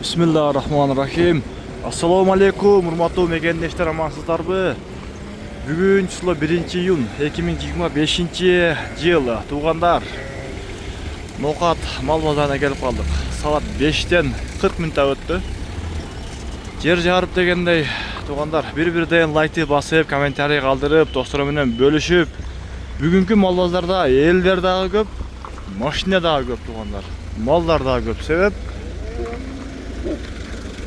Bismillahirrahmanirrahim. Assalamu alaikum, hurmatly mekendештер, amansыздарбы? Бүгүн число 1-iyun 2025-yıl. Тугандар, Ноқат мал базарына келип калдык. Саат 5-тен 40 мүнөт өттү. Жер жарып дегендей, тугандар, бири-бирден лайкты басып, комментарий калдырып, достор менен бөлүшүп, бүгүнкү мал базарда элдер дагы көп, машина дагы көп, тугандар. Малдар дагы көп. Себеп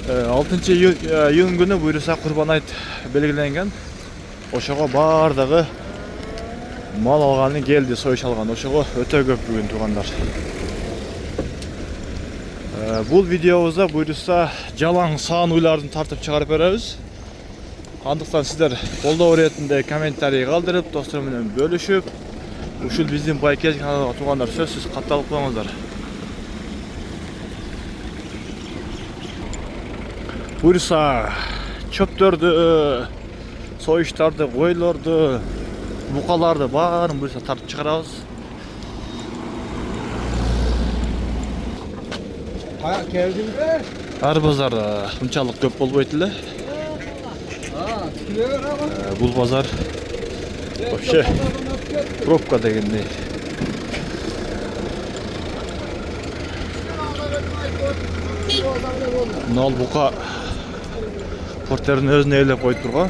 6-iyun күнү буйруса Курбан айт белгиленген. Ошого бардыгы мал алганы келди, союш алган. Ошого өтө көп бүгүн, тугандар. Бул видеобузда буйруса жалаң саан уйлардын тартып чыгарып беребиз. Андыктан сиздер колдоо иретинде комментарий калдырып, достор менен бөлүшүп, ушул биздин байкез каналга тугандар сөзсүз катталып коюңуздар. Буйруса чөптөрдү, союштарды, койлорду, букаларды баарын буйруса тартып чыгарабыз. Келдиңби? Ар базарда унчалык көп болбойт эле. Бул базар вообще пробка дегендей. Нал бука портерин өзүнө ээлеп коюп турган.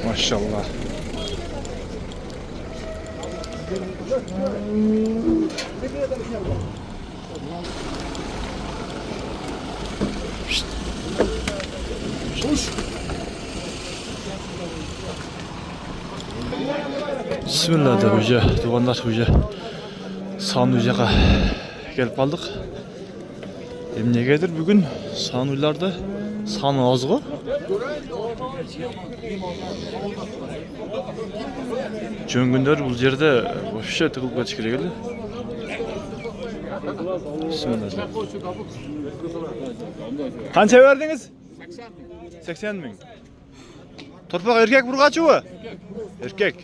Машалла. Bismillah деп уже тугандар уже сан жака келип калдык. Эмнегедир бүгүн сан уйларды саны аз го. Жөн күндөр бул жерде вообще тыгылып кетиш керек эле. Bismillah. Канча бердиңиз? 80 миң. Торпак эркек бургачыбы? Эркек.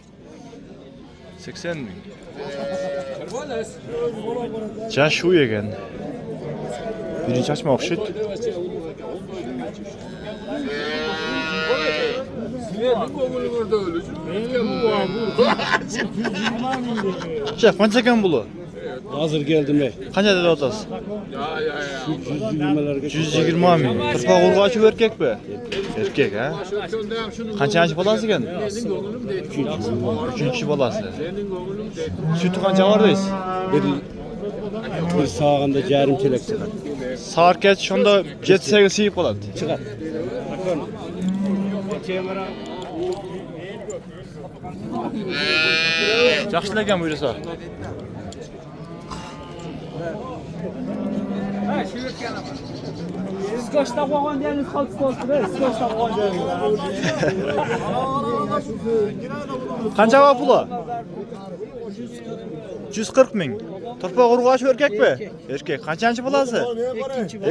80 миң. Жаш уй экен. Биринчи ачма окшойт. Шеф, канча экен булу? Азыр келдим эй. Канча деп атасыз? 120 миң. Торпак ургачы эркекпи? Эркек, а? Канчанчы баласы экен? 3-чү баласы. Сүтү канча бар дейсиз? Bir sağında yarım çelek çıkar. Саар кетиш ошондо 7-8 сыйып калат. Çıkar. Жакшы эле экен буйруса. Skoçta qoğan deniz kalkıp olsun. Skoçta qoğan deniz. Канча бар пулу? 140 миң. Торпак ургачы эркекпи? Эркек. Канчанчы баласы?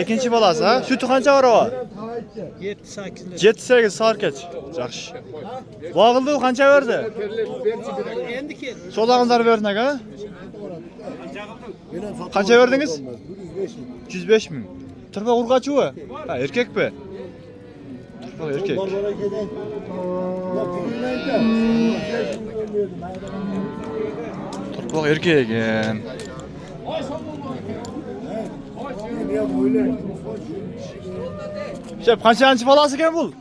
Экинчи баласы, а? Сүтү канча бар ага? 7-8 саар кеч. Жакшы. Багылды канча берди? Солагыңыздар бердин ага? Канча бердиңиз? 105 миң. Торпак ургачыбы? Ha, эркекпи? Торпак эркек. Торпак эркек экен. Шеп, канчанчы баласы экен бул?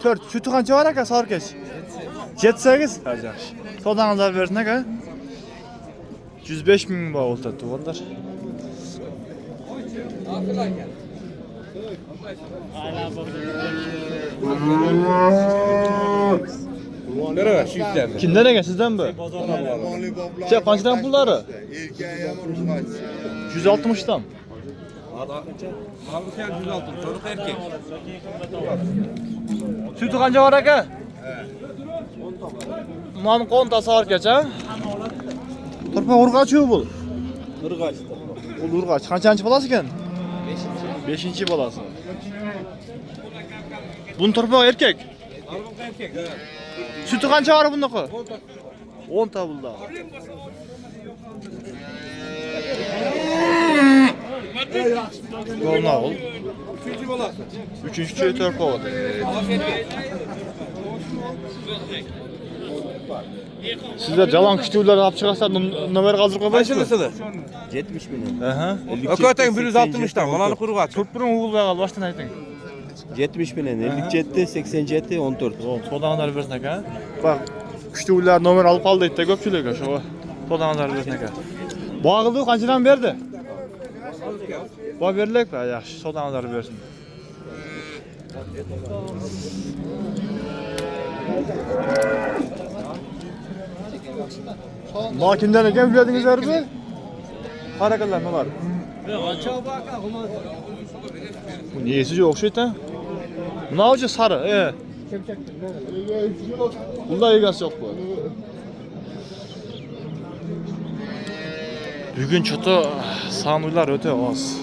4. Сүтү канча бар экен саар кеч? 7-8. Ha, жакшы. Содаңыздар бердин ага? 105 миң ба болду, тугандар. Nereye? Şişlerdi. Kimden ekan, sizdenmi? Şef, kançadan pullары? 160'dan. Aldı sen 106. Çocuk erkek. Sütü kanca var aka? Bunun kontası var geç ha? Torpak urgaçı bul. Irgaç. Bul urgaç. Kançançı balası eken? 5. balası. Bunun torpak erkek? Erkek. Sütü kança var bundaki? 10 tabulda. Golna ol. Üçüncü bolası. Üçüncü törpü oldu. Sizler jalan kütüğüler alıp çıkarsa numara kaldırıp koymayız mı? Kaçınısıdır? 70 bin. Aha. Ököten 160'dan. Olanı kuru kaç. Tutturun oğul veya baştan aytın. 70 bin. 57, 87, 14. Sodan kadar versin ha. Bak kütüğüler numara alıp kaldı işte köpçülük şu. Sodan kadar versin ha. Bağıldı kaçıdan verdi? Ba verilek be yaxşı. Sodan kadar versin. Ma kimden eken biledinizler mi? Harakalar mı var? Bu niyesi yok şey ta? Bu ne olacak sarı? Bunda egası yok bu. Bugün çoto sanuylar öte az.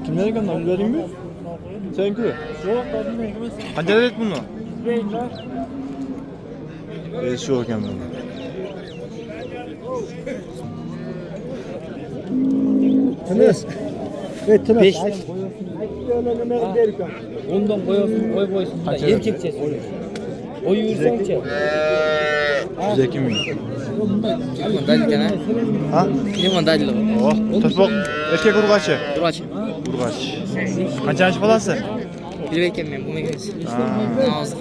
Kimler eken lan bileyim mi? Sen kimi? Kaç adet bunu? Şu eken bunu. Tınız. Ve tınız. 5. Ondan boy boysun da yem çekeceğiz. O yürüsence. 102 bin. Limon daylı ha? Ha? Limon daylı. Oh, tırpok erkek urgaçı. Duracı. Urgaç. Kaçıncı balası? Bir bekem ben bu mekaniz. Ağzı.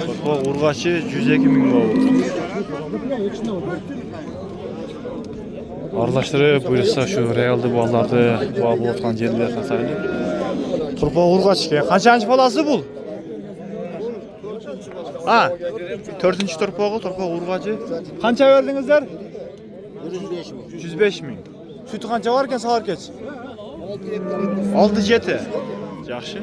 Tırpok urgaçı 102 bin oldu. Arlaştırıp buyursa şu realde bağlarda bağ bulutkan yerler tasaylı. Tırpok urgaç ki. Kaçıncı balası bul? Ha, 4. tırpoğu, tırpoğu urgacı. Kança verdinizler? 105 bin. Sütü kança varken sağır geç. 6-7. Yaxşı.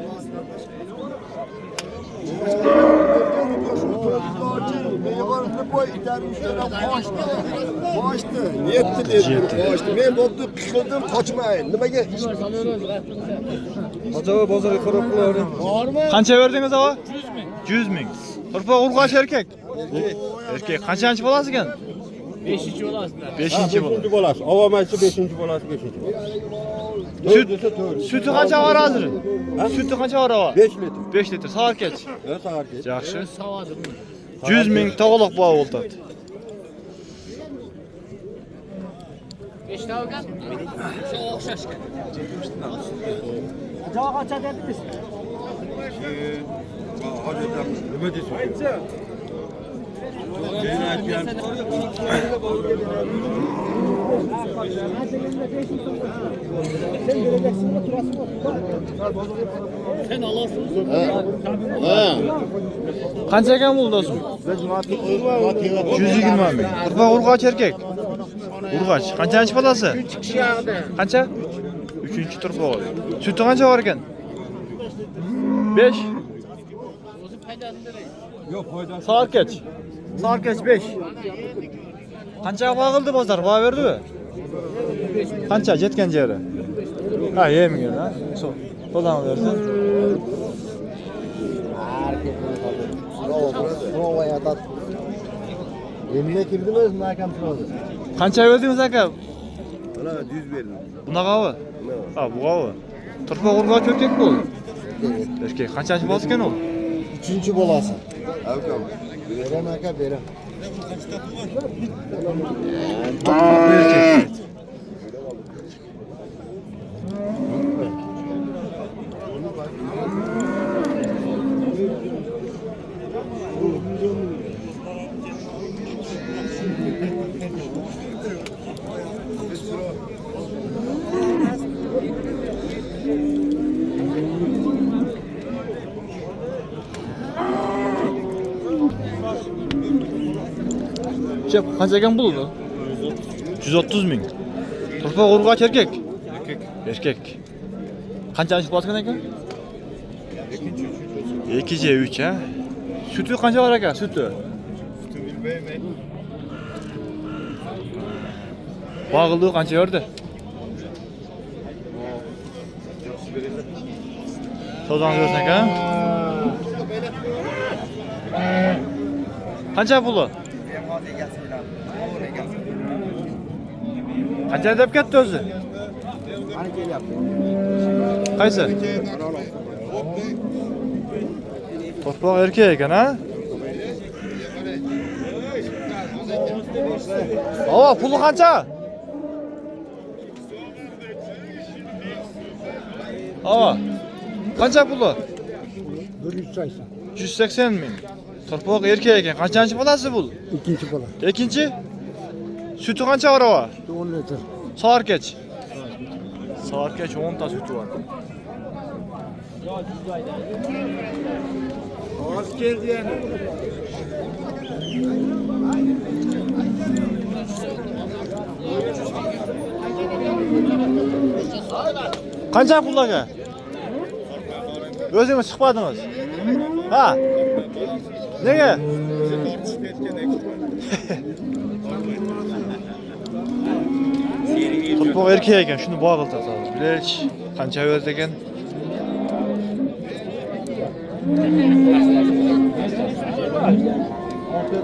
Men bo'pti qishildim qochmayin. Nimaga? Acaba bozarı korokları. Kança verdiniz ava? 100 bin. Tırpoğu urgaç erkek. Erkek. Kaçıncı balası gen? 5. balası. 5. balası. Bolası. Avamayçı 5. bolası 5. Sütü kança var hazır? Sütü kança var ava? 5 litre. 5 litre. Sağır geç. Ne saat geç? Yaxşı. 100 bin tağılıq bağ oldu. Acaba kaç adetmiş? Sen göreceksin mi? Turası mı? Sen alırsın. Kança eken buldu olsun? 120 bin. Tırpoğu urgaç erkek. Urgaç. Kaçıncı balası? 3 kişi yağdı. Kança? 3. tırpoğu. Sütü kança var eken? 5. Saat geç. Saat geç 5. Kança bağıldı bazar? Bağ verdi mi? Kança jetken jeri? Ha yemin gel ha. Sodan verdi. Provaya tat. Emine girdiniz mi hakem provadı? Kança verdiniz aka? Ana 100 verdim. Buna qavı? Ha bu qavı. Tırpoq urgaç erkek mi oldu? Erkek. Kançançı balası eken ol? 3. bolası. Hakem. Berem aka berem. Erkek. Kança eken buldu? 130 bin. Tırpoq urgaç erkek? Erkek. Kançançı balası eken? 2 3 ha. Sütü kança var eken? Sütü. Bağıldığı kança verdi? Sodan versin eken? Qancha puli? Qancha deb ketdi o'zi? Qaysi? Torpoq erkak ekan, ha? Ava, puli qancha? Ava, qancha puli? 180 ming. Torpoq erkak ekan. Qanchanchi bolasi bu? İkinci bola. Ikkinchi? Sütü qancha var ava? 10 litre. Soarkech. Soarkech 10 ta sütü var. Az geldi yani. Qancha pul aka? O'zingiz chiqmadingiz. Ha? Nega? Torpoq erkak ekan, shuni bog'iltasiz. Bilech qancha berdi ekan?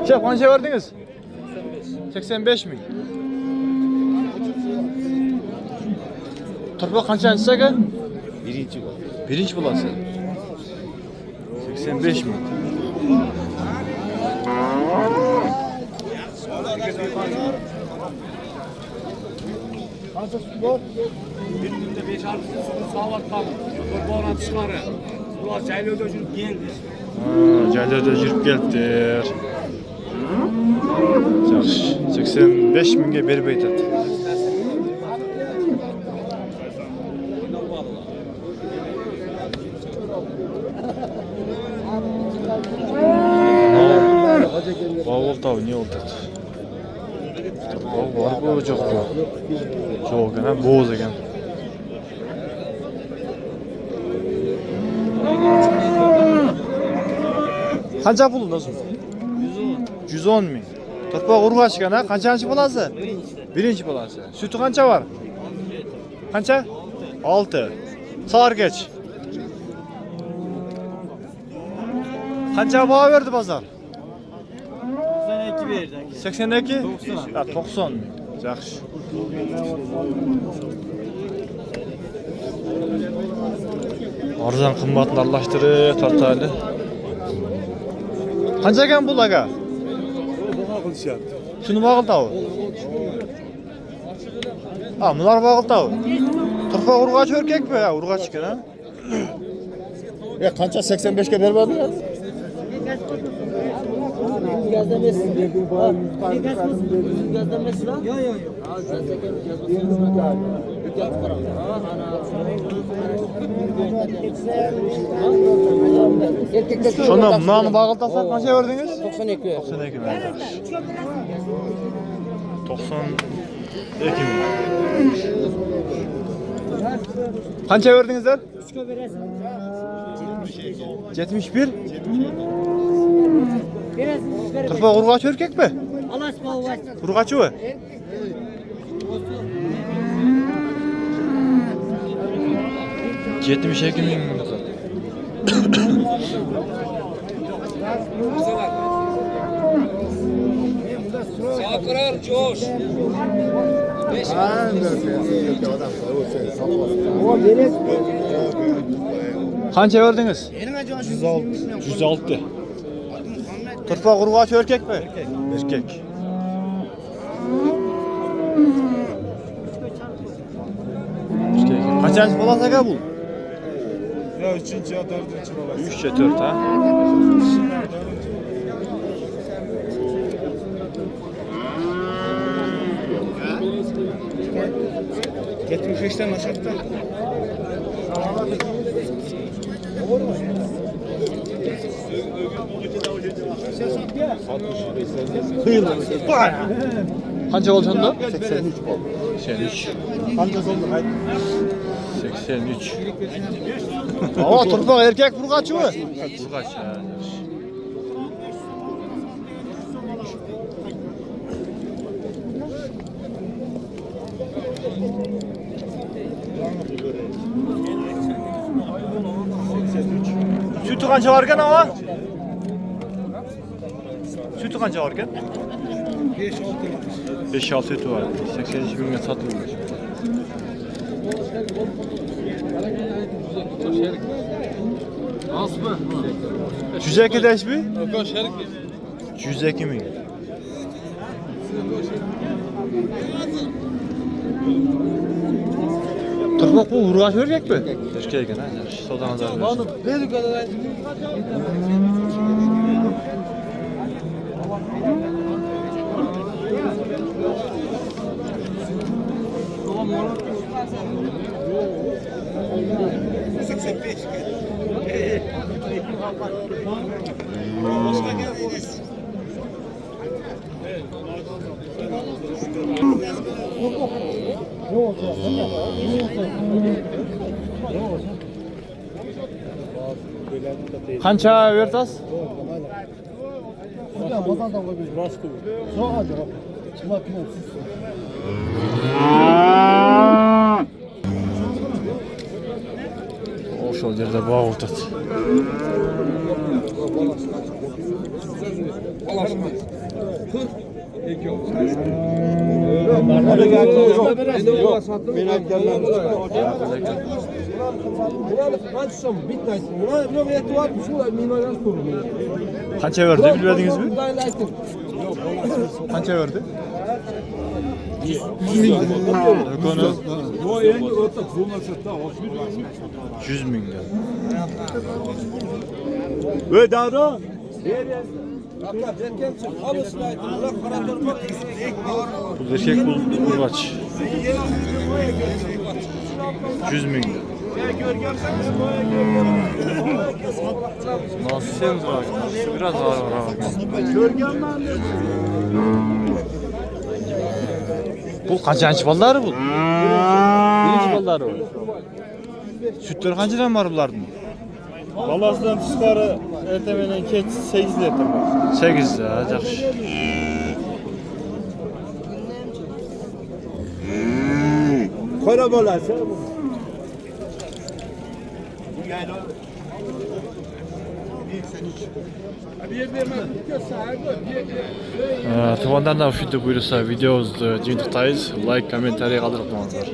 Chef, qancha verdingiz? 85 ming. Torpoq qanchanchisi aka? Birinci bu. Birinchi bo'lasi. 85 ming. Bir günde 5-6 sunu sağlattam. Kurbanat çıkarı. Ulan Ceylo'da жүрüp geldi. Joylarda yurib kelibdir. Yaxshi. 85 mingga berib aytadi. Bavul tav ne oldu? Bavul var bu çok bu. Çok gene boğaz ekan. Qancha pul nasıl? 110 ming. Torpoq urg'ach ekan, ha? Qanchanchi bolasi? Birinchi bolasi. Sütü qancha var? Qancha? 6. Soarkech. Qancha baho berdi bozor? 92 verdi. 82? 90. 90 ming. Yaxshi. Arzon qimmatni aralashtirib tortayli. Qancha ekan bu aka? Shuni bog'iltav. Ha, bular bog'iltav. Torpoq urg'ach erkakmi? Ha, urg'ach ekan, ha? Kança 85'e vermedi ya. Şunu bundan bağıltasak qancha verdingiz? 92. 92 ming. 92 ming. Qancha verdingizlar? 71. Torpoq urg'ach erkakmi? Urg'achmi? Yetmiş iki ming. Sakırar coş. Qancha verdingiz? 106. 106. Torpoq urg'ach erkakmi? Erkak. Qanchasi bolasi aka bu? Ya 3. ya 4. balası. 3 ya 4 ha. Yetmiş beşten aşağıdan. Qancha oldu onda? 83 bol. 83. Kancası oldu? Haydi. 83. Aa, Torpoq erkak urg'achmi? Urg'ach. Sütü qancha var ekan ava? Sütü kança var eken? 5-6 sütü var. 82 bin satılıyor. Cüzeki deş mi? 102 min. Tırnak bu uğraş verecek mi? Türkiye'ye gene. Sodan azar versin. Kança vertas? Oşol yerde bağ otat. Kança verdi bilmediniz mi? Kança verdi? 100 min lira. Ve daha Bu erkek bu kurbaç. 100 min lira. Nasıl sen var? Biraz var Bu kaçıncı balları bu? Birinci balları bu. Sütler kaçıdan var bunların? Balasından çıkarı ertemenen keç 8 litre. 8 lira, yaxşı. koyra bolası. Tumandan da video buyursa videomuzdu. Cimdіктayız. Like, kommentariy qaldırıp qo'yinglar.